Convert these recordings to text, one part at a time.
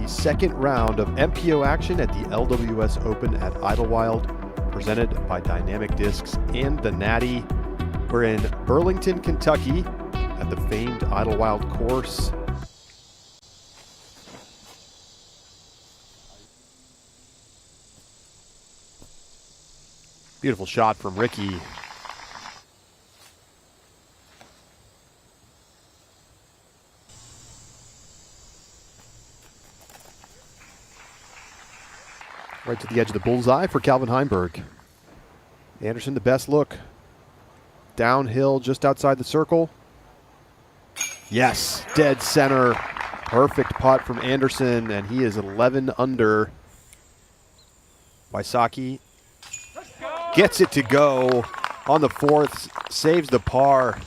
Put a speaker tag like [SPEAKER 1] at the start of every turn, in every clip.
[SPEAKER 1] the second round of MPO action at the LWS Open at Idlewild, presented by Dynamic Discs and the Natty. We're in Burlington, Kentucky at the famed Idlewild course. Beautiful shot from Ricky. Right to the edge of the bullseye for Calvin Heimberg. Anderson, the best look. Downhill just outside the circle. Yes, dead center. Perfect putt from Anderson, and he is 11 under. Wysocki gets it to go on the fourth, saves the par.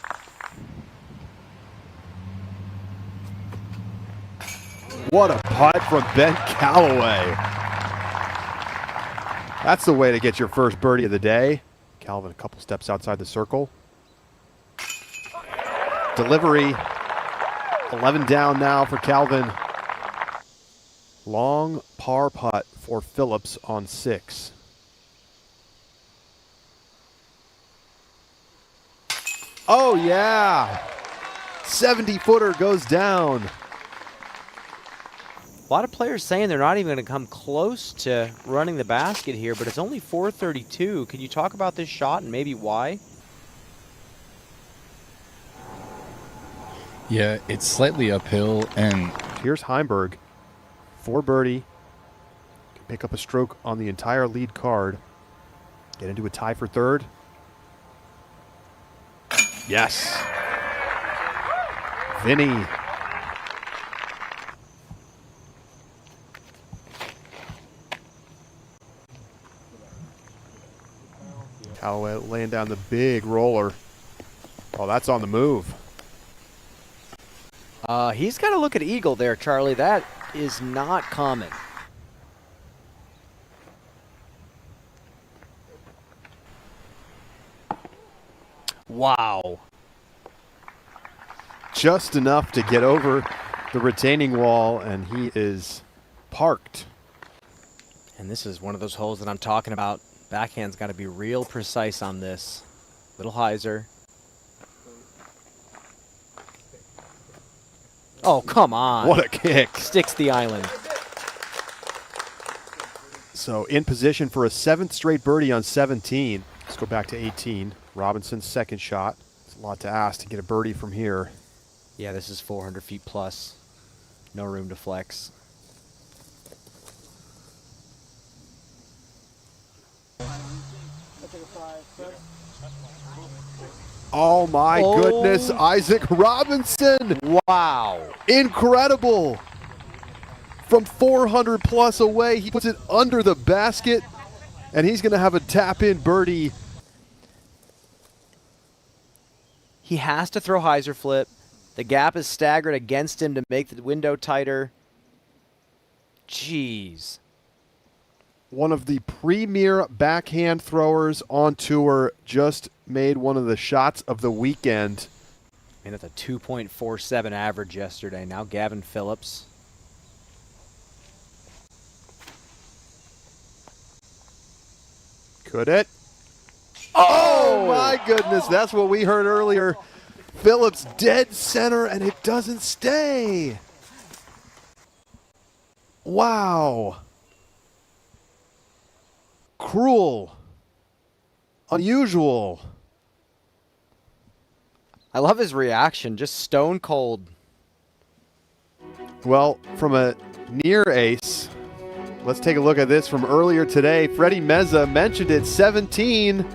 [SPEAKER 1] What a putt from Ben Callaway. That's the way to get your first birdie of the day. Calvin a couple steps outside the circle. Delivery. 11 down now for Calvin. Long par putt for Phillips on 6. Oh yeah! 70-footer goes down.
[SPEAKER 2] A lot of players saying they're not even going to come close to running the basket here, but it's only 432. Can you talk about this shot and maybe why?
[SPEAKER 3] Yeah, it's slightly uphill, and
[SPEAKER 1] here's Heimberg for birdie. Can pick up a stroke on the entire lead card. Get into a tie for third. Yes. Vinny. Callaway laying down the big roller. Oh, that's on the move.
[SPEAKER 2] He's got to look at eagle there, Charlie. That is not common. Wow.
[SPEAKER 1] Just enough to get over the retaining wall, and he is parked.
[SPEAKER 2] And this is one of those holes that I'm talking about. Backhand's got to be real precise on this. Little hyzer. Oh, come on.
[SPEAKER 1] What a kick.
[SPEAKER 2] Sticks the island.
[SPEAKER 1] So in position for a 7th straight birdie on 17. Let's go back to 18. Robinson's second shot. It's a lot to ask to get a birdie from here.
[SPEAKER 2] Yeah, this is 400 feet plus. No room to flex.
[SPEAKER 1] Oh my goodness, Isaac Robinson.
[SPEAKER 2] Wow.
[SPEAKER 1] Incredible. From 400 plus away, he puts it under the basket, and he's going to have a tap-in birdie.
[SPEAKER 2] He has to throw hyzer flip. The gap is staggered against him to make the window tighter. Jeez.
[SPEAKER 1] One of the premier backhand throwers on tour just made one of the shots of the weekend.
[SPEAKER 2] And at a 2.47 average yesterday. Now Gavin Phillips.
[SPEAKER 1] Could it? Oh my goodness, that's what we heard earlier. Phillips dead center, and it doesn't stay. Wow. Cruel. Unusual.
[SPEAKER 2] I love his reaction, just stone cold.
[SPEAKER 1] Well, from a near ace, let's take a look at this from earlier today. Freddie Meza mentioned it, 17.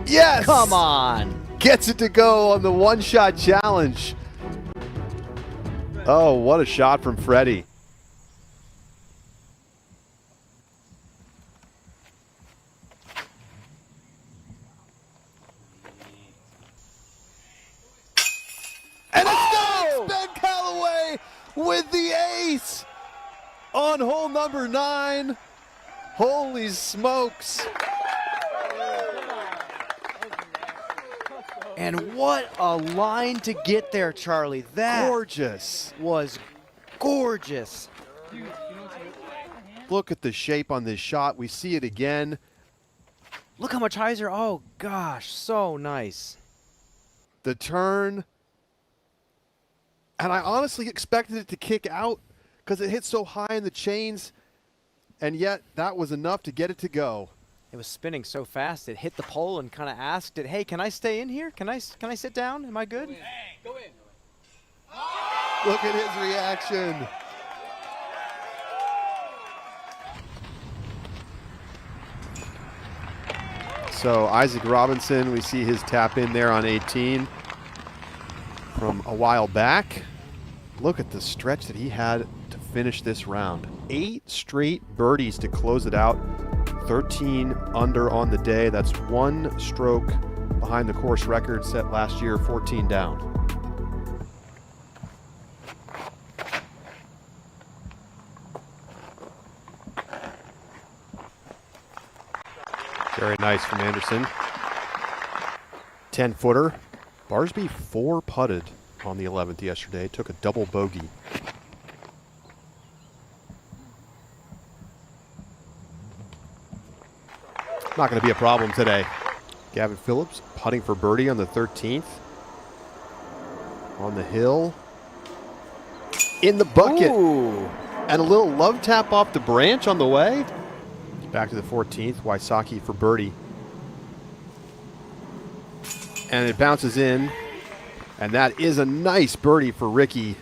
[SPEAKER 1] Yes!
[SPEAKER 2] Come on.
[SPEAKER 1] Gets it to go on the one-shot challenge. Oh, what a shot from Freddie. And it's Ben Callaway with the ace on hole number 9. Holy smokes.
[SPEAKER 2] And what a line to get there, Charlie. That
[SPEAKER 1] Gorgeous.
[SPEAKER 2] was gorgeous.
[SPEAKER 1] Look at the shape on this shot. We see it again.
[SPEAKER 2] Look how much hyzer. Oh, gosh, so nice.
[SPEAKER 1] The turn. And I honestly expected it to kick out because it hit so high in the chains. And yet that was enough to get it to go.
[SPEAKER 2] It was spinning so fast, it hit the pole and kind of asked it, hey, can I stay in here? Can I sit down? Am I good?
[SPEAKER 4] Go in.
[SPEAKER 1] Look at his reaction. So Isaac Robinson, we see his tap in there on 18 from a while back. Look at the stretch that he had to finish this round. 8 straight birdies to close it out. 13 under on the day. That's 1 stroke behind the course record set last year, 14 down. Very nice from Anderson. 10-footer. Barsby 4 putted on the 11th yesterday. Took a double bogey. Not going to be a problem today. Gavin Phillips putting for birdie on the 13th. On the hill. In the bucket.
[SPEAKER 2] Ooh.
[SPEAKER 1] And a little love tap off the branch on the way. Back to the 14th. Wysocki for birdie. And it bounces in. And that is a nice birdie for Ricky.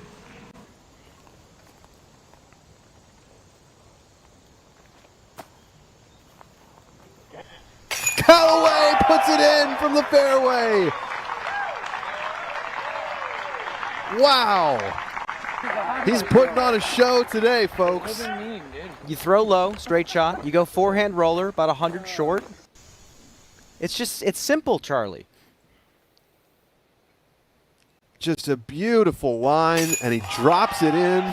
[SPEAKER 1] Callaway puts it in from the fairway. Wow. He's putting on a show today, folks.
[SPEAKER 2] You throw low, straight shot. You go forehand roller, about 100 short. It's simple, Charlie.
[SPEAKER 1] Just a beautiful line, and he drops it in.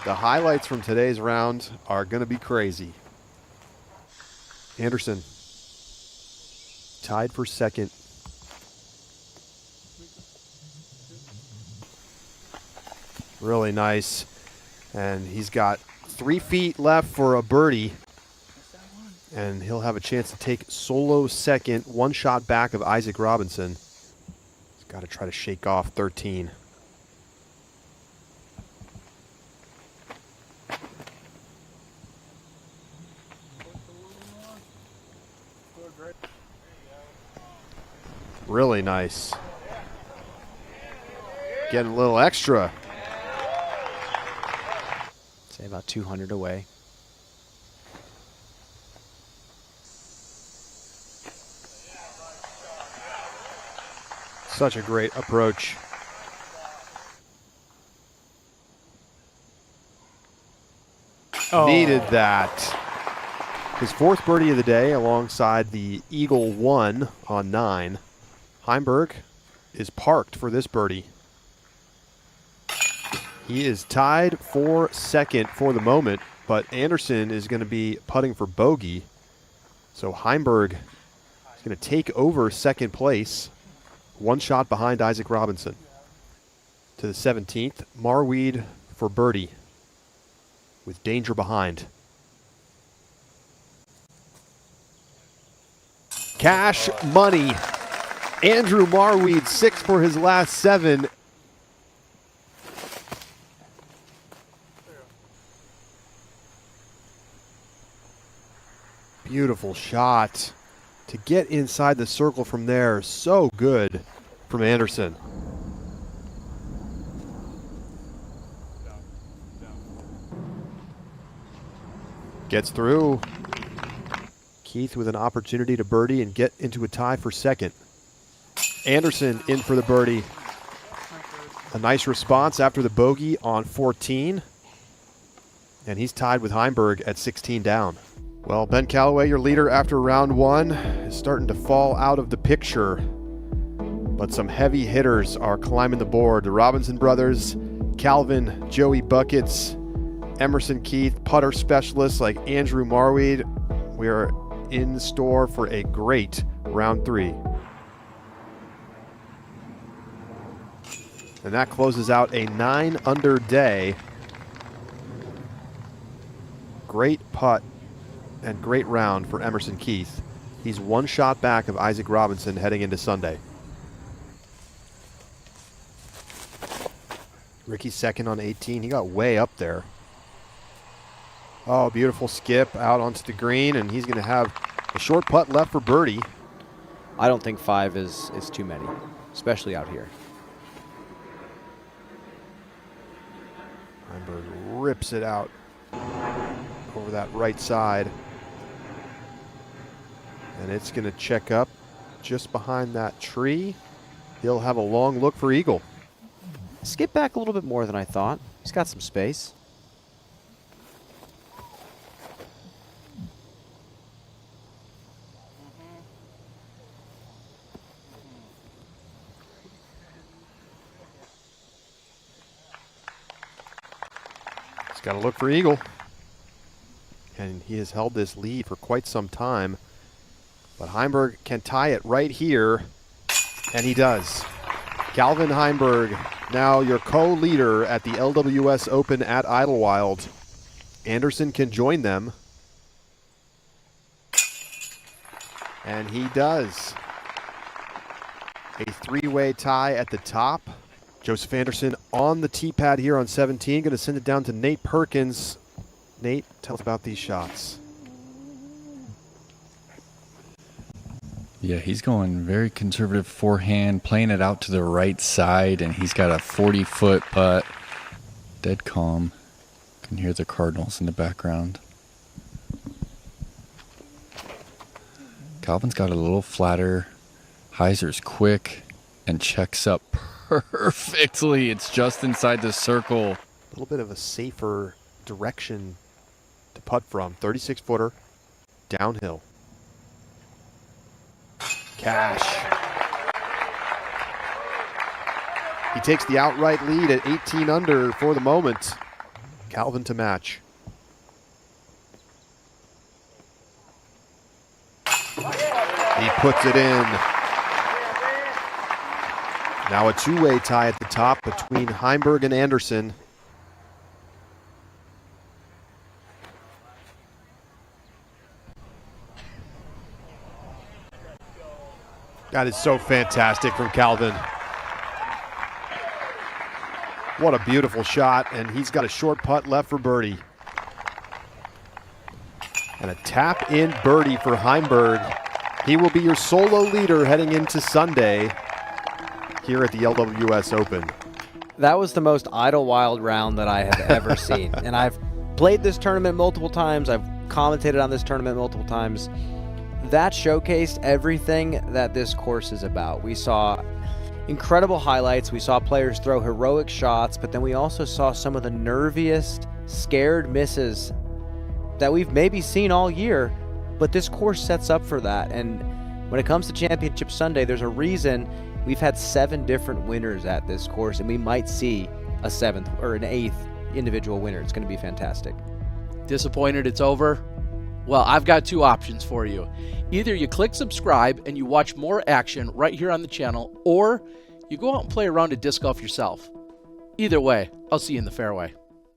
[SPEAKER 1] The highlights from today's round are going to be crazy. Anderson tied for second. Really nice. And he's got 3 feet left for a birdie. And he'll have a chance to take solo second, 1 shot back of Isaac Robinson. He's got to try to shake off 13. Really nice. Getting a little extra.
[SPEAKER 2] Say about 200 away.
[SPEAKER 1] Such a great approach.
[SPEAKER 2] Oh.
[SPEAKER 1] Needed that. His 4th birdie of the day alongside the Eagle 1 on 9. Heimberg is parked for this birdie. He is tied for second for the moment, but Anderson is going to be putting for bogey. So Heimberg is going to take over second place, 1 shot behind Isaac Robinson. To the 17th, Marweed for birdie with danger behind. Cash money. Andrew Marweed, 6 for his last 7. Beautiful shot. To get inside the circle from there, so good from Anderson. Gets through. Keith with an opportunity to birdie and get into a tie for second. Anderson in for the birdie. A nice response after the bogey on 14. And he's tied with Heimberg at 16 down. Well, Ben Callaway, your leader after round 1, is starting to fall out of the picture. But some heavy hitters are climbing the board. The Robinson brothers, Calvin, Joey Buckets, Emerson Keith, putter specialists like Andrew Marweed. We are in store for a great round 3. And that closes out a 9-under day. Great putt and great round for Emerson Keith. He's one shot back of Isaac Robinson heading into Sunday. Ricky's second on 18. He got way up there. Oh, beautiful skip out onto the green, and he's going to have a short putt left for birdie.
[SPEAKER 2] I don't think 5 is too many, especially out here.
[SPEAKER 1] Heimberg rips it out over that right side. And it's going to check up just behind that tree. He'll have a long look for eagle.
[SPEAKER 2] Skip back a little bit more than I thought. He's got some space.
[SPEAKER 1] He's got to look for eagle. And he has held this lead for quite some time. But Heimberg can tie it right here, and he does. Calvin Heimberg, now your co-leader at the LWS Open at Idlewild. Anderson can join them. And he does. A three-way tie at the top. Joseph Anderson on the tee pad here on 17. Going to send it down to Nate Perkins. Nate, tell us about these shots.
[SPEAKER 3] Yeah, he's going very conservative forehand, playing it out to the right side, and he's got a 40-foot putt. Dead calm. Can hear the Cardinals in the background. Calvin's got a little flatter. Heiser's quick and checks up perfectly. It's just inside the circle.
[SPEAKER 1] A little bit of a safer direction to putt from. 36-footer, downhill. Cash. He takes the outright lead at 18 under for the moment. Calvin to match. He puts it in. Now a two-way tie at the top between Heimberg and Anderson. That is so fantastic from Calvin. What a beautiful shot, and he's got a short putt left for birdie. And a tap-in birdie for Heimberg. He will be your solo leader heading into Sunday here at the LWS Open.
[SPEAKER 2] That was the most Idlewild round that I have ever seen. And I've played this tournament multiple times. I've commentated on this tournament multiple times. That showcased everything that this course is about. We saw incredible highlights. We saw players throw heroic shots, but then we also saw some of the nerviest, scared misses that we've maybe seen all year, but this course sets up for that. And when it comes to Championship Sunday, there's a reason we've had 7 different winners at this course, and we might see a 7th or an 8th individual winner. It's going to be fantastic.
[SPEAKER 4] Disappointed it's over? Well, I've got 2 options for you. Either you click subscribe and you watch more action right here on the channel, or you go out and play a round of disc golf yourself. Either way, I'll see you in the fairway.